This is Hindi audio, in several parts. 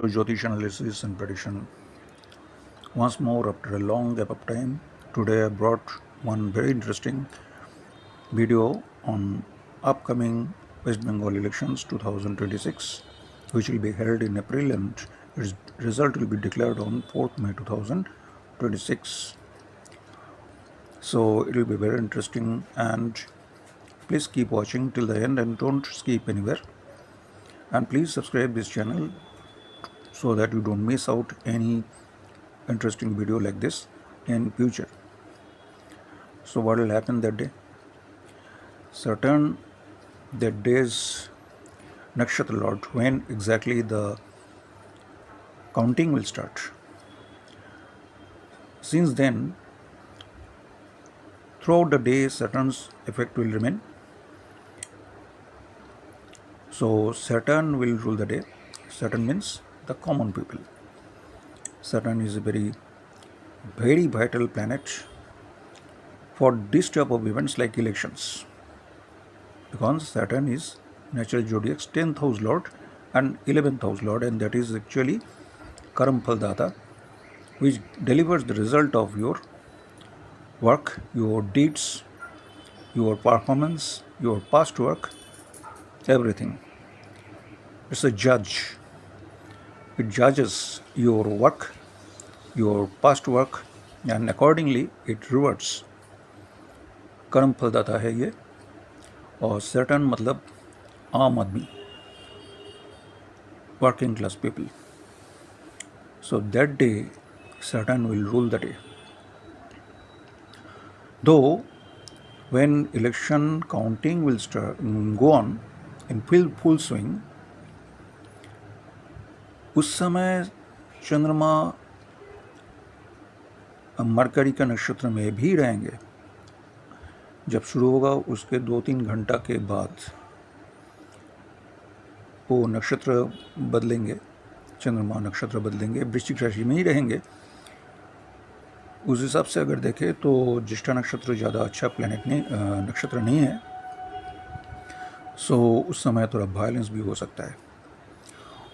Jyotish analysis and prediction. Once more, after a long gap of time, today I brought one very interesting video on upcoming West Bengal elections 2026, which will be held in April and its result will be declared on 4th May 2026. So it will be very interesting, and please keep watching till the end and don't skip anywhere. And please subscribe this channel so that you don't miss out any interesting video like this in future. So what will happen that day? Certain that day's nakshatra lord, when exactly the counting will start. Since then, throughout the day, Saturn's effect will remain. So Saturn will rule the day. Saturn means the common people. Saturn is a very vital planet for this type of events like elections, because Saturn is natural zodiac's 10th house lord and 11th house lord, and that is actually Karam Phaldata, which delivers the result of your work, your deeds, your performance, your past work, everything. It's a judge. It judges your work, your past work, and accordingly it rewards. कर्म फलदाता है ये, और सर्टन मतलब आम आदमी, working class people. So that day, Saturn will rule the day. Though, when election counting will go on in full swing, उस समय चंद्रमा मरकरी का नक्षत्र में भी रहेंगे. जब शुरू होगा उसके 2-3 घंटा के बाद वो नक्षत्र बदलेंगे, चंद्रमा नक्षत्र बदलेंगे, वृश्चिक राशि में ही रहेंगे. उस हिसाब से अगर देखें तो ज्येष्ठा नक्षत्र ज़्यादा अच्छा नक्षत्र नहीं है. सो उस समय थोड़ा वायलेंस भी हो सकता है,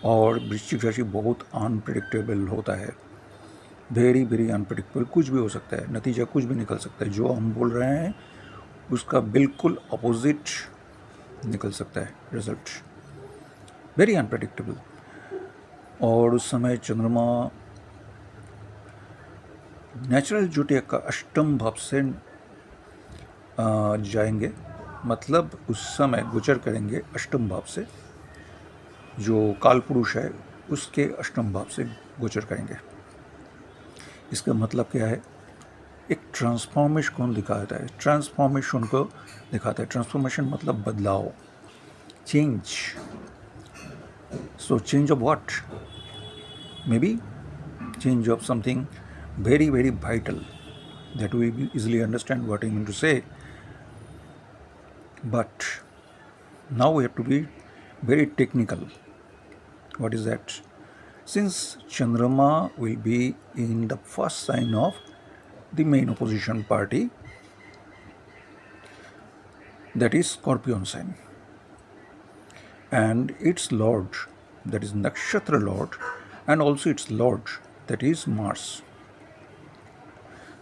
और वृश्चिक राशि बहुत अनप्रेडिक्टेबल होता है. वेरी अनप्रेडिक्टेबल, कुछ भी हो सकता है, नतीजा कुछ भी निकल सकता है. जो हम बोल रहे हैं उसका बिल्कुल अपोजिट निकल सकता है रिजल्ट. Very unpredictable. और उस समय चंद्रमा नेचुरल ज्योतिक का अष्टम भाव से जाएंगे, मतलब उस समय गोचर करेंगे अष्टम भाव से. जो काल पुरुष है उसके अष्टम भाव से गोचर करेंगे. इसका मतलब क्या है? एक ट्रांसफॉर्मेशन को दिखाता है, ट्रांसफॉर्मेशन को दिखाता है. ट्रांसफॉर्मेशन मतलब बदलाव, change. So change of what? May be change of something very vital that we easily understand what I mean to say. But now we have to be very technical. What is that? Since Chandrama will be in the first sign of the main opposition party, that is Scorpion sign, and its lord, that is Nakshatra lord, and also its lord, that is Mars.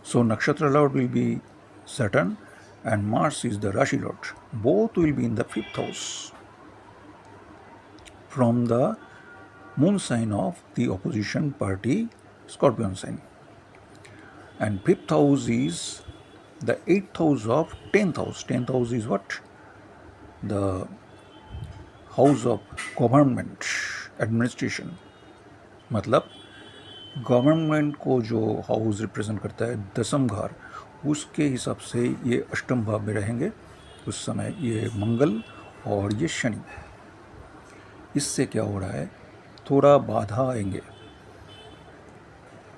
So Nakshatra lord will be Saturn and Mars is the Rashi lord. Both will be in the 5th house from the moon sign of the opposition party, Scorpion sign. And 5th house is the 8th house of 10th house. 10th house is what? The house of government, administration. मतलब गवर्नमेंट को जो हाउस रिप्रेजेंट करता है, दसम घर, उसके हिसाब से ये अष्टम भाव में रहेंगे. उस समय ये मंगल और ये शनि. इससे क्या हो रहा है? थोड़ा बाधा आएंगे,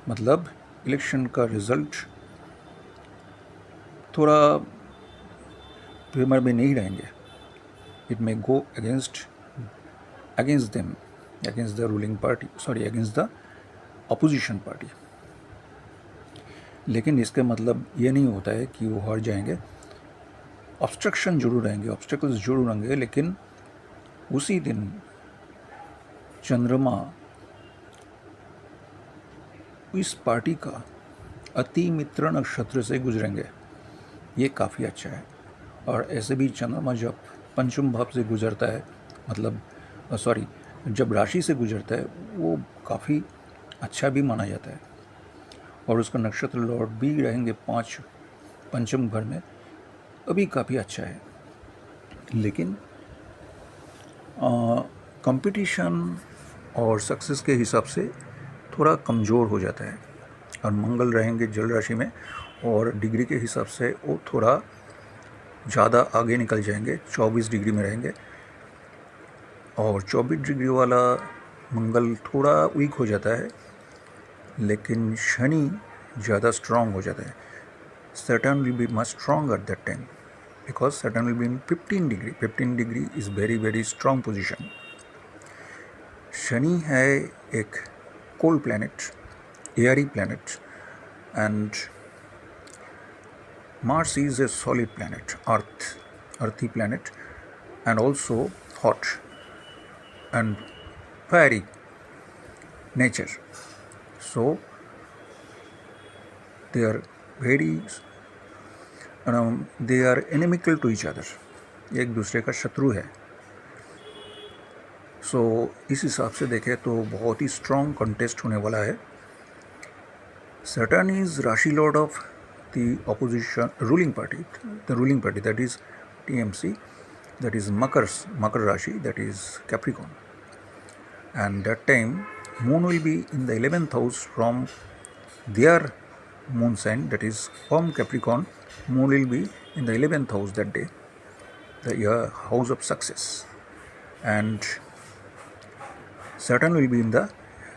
मतलब इलेक्शन का रिजल्ट थोड़ा फेवर में नहीं रहेंगे. It may go against them, against the ruling party, sorry, against the opposition party. लेकिन इसका मतलब ये नहीं होता है कि वो हार जाएंगे. ऑब्स्ट्रक्शन जरूर रहेंगे, ऑब्स्टेकल्स जरूर रहेंगे, लेकिन उसी दिन चंद्रमा इस पार्टी का अति मित्र नक्षत्र से गुजरेंगे, ये काफ़ी अच्छा है। और ऐसे भी चंद्रमा जब पंचम भाव से गुजरता है, मतलब जब राशि से गुजरता है, वो काफ़ी अच्छा भी माना जाता है। और उसका नक्षत्र लॉर्ड भी रहेंगे पंचम घर में, अभी काफ़ी अच्छा है। लेकिन कंपटीशन और सक्सेस के हिसाब से थोड़ा कमज़ोर हो जाता है। और मंगल रहेंगे जल राशि में, और डिग्री के हिसाब से वो थोड़ा ज़्यादा आगे निकल जाएंगे, 24 डिग्री में रहेंगे। और 24 डिग्री वाला मंगल थोड़ा वीक हो जाता है, लेकिन शनि ज़्यादा स्ट्रांग हो जाता है। Saturn will be much strong at that time because Saturn will be in 15 degree. 15 degree is very very strong position. Shani है एक cold planet, airy planet, and Mars is a solid planet, earthy planet, and also hot and fiery nature. So they are they are inimical to each other. एक दूसरे का शत्रु है। सो इस हिसाब से देखें तो बहुत ही स्ट्रॉन्ग कंटेस्ट होने वाला है। Saturn is Rashi Lord of the opposition ruling party, that is TMC, that is Makar Rashi, that is Capricorn. And that time Moon will be in the 11th house from their moon sign, that is from Capricorn. Moon will be in the 11th house that day, the house of success, and Saturn will be in the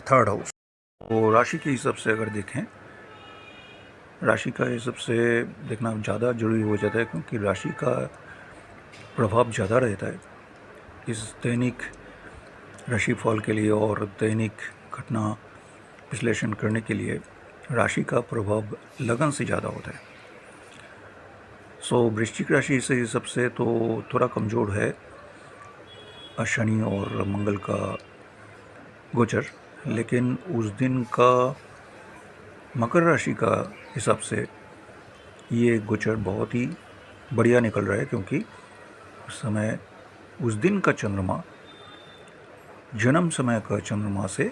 3rd house. तो राशि के हिसाब से अगर देखें, राशि का हिसाब से देखना ज़्यादा जरूरी हो जाता है, क्योंकि राशि का प्रभाव ज़्यादा रहता है इस दैनिक राशिफल के लिए। और दैनिक घटना विश्लेषण करने के लिए राशि का प्रभाव लगन से ज़्यादा होता है। सो वृश्चिक राशि से हिसाब से तो थोड़ा कमज़ोर है शनि और मंगल का गोचर, लेकिन उस दिन का मकर राशि का हिसाब से ये गोचर बहुत ही बढ़िया निकल रहा है, क्योंकि उस दिन का चंद्रमा जन्म समय का चंद्रमा से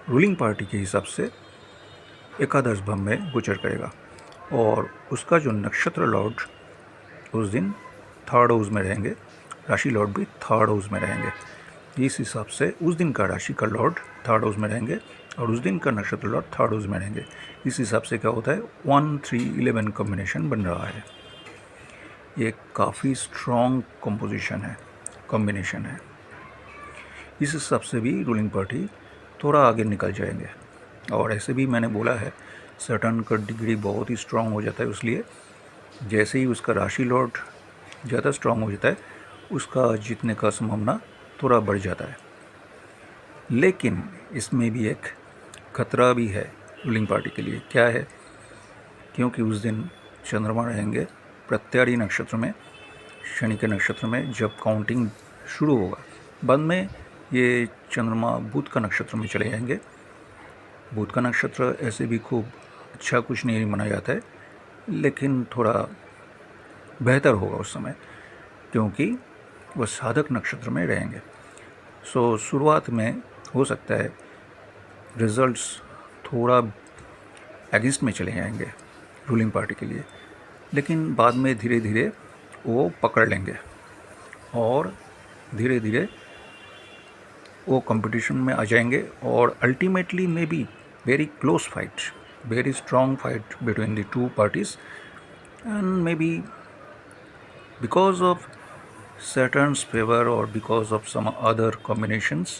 रूलिंग पार्टी के हिसाब से एकादश भाव में गोचर करेगा। और उसका जो नक्षत्र लॉर्ड उस दिन 3rd हाउस में रहेंगे, राशि लॉर्ड भी 3rd हाउस में रहेंगे। इस हिसाब से उस दिन का राशि का लॉर्ड 3rd हाउस में रहेंगे और उस दिन का नक्षत्र लॉर्ड 3rd हाउस में रहेंगे। इस हिसाब से क्या होता है, 1, 3, 11 कॉम्बिनेशन बन रहा है। ये काफ़ी स्ट्रॉन्ग कॉम्बिनेशन है। इस हिसाब से भी रूलिंग पार्टी थोड़ा आगे निकल जाएंगे। और ऐसे भी मैंने बोला है, सैटर्न का डिग्री बहुत ही स्ट्रॉन्ग हो जाता है, इसलिए जैसे ही उसका राशि लॉर्ड ज़्यादा स्ट्रॉन्ग हो जाता है, उसका जीतने का संभावना थोड़ा बढ़ जाता है। लेकिन इसमें भी एक खतरा भी है रूलिंग पार्टी के लिए। क्या है, क्योंकि उस दिन चंद्रमा रहेंगे प्रत्यारी नक्षत्र में, शनि के नक्षत्र में। जब काउंटिंग शुरू होगा, बाद में ये चंद्रमा बुध का नक्षत्र में चले जाएंगे। बुध का नक्षत्र ऐसे भी खूब अच्छा कुछ नहीं माना जाता है, लेकिन थोड़ा बेहतर होगा उस समय, क्योंकि वह साधक नक्षत्र में रहेंगे। सो शुरुआत में हो सकता है रिजल्ट्स थोड़ा अगेंस्ट में चले जाएंगे रूलिंग पार्टी के लिए, लेकिन बाद में धीरे धीरे वो पकड़ लेंगे और धीरे धीरे वो कंपटीशन में आ जाएंगे। और ultimately may be very close fight, very strong fight between the two parties, and may be because of Saturn's favor or because of some other combinations,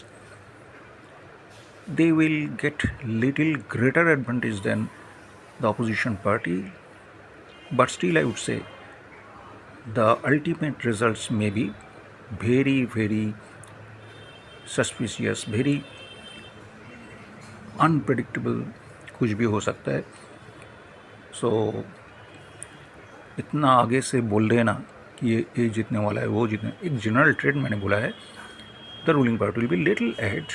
they will get little greater advantage than the opposition party. But still I would say the ultimate results may be very very suspicious, very unpredictable, कुछ भी हो सकता है। सो इतना आगे से बोल देना कि ये जीतने वाला है, वो जीतने, एक जनरल ट्रेंड मैंने बोला है, the ruling party will be little ahead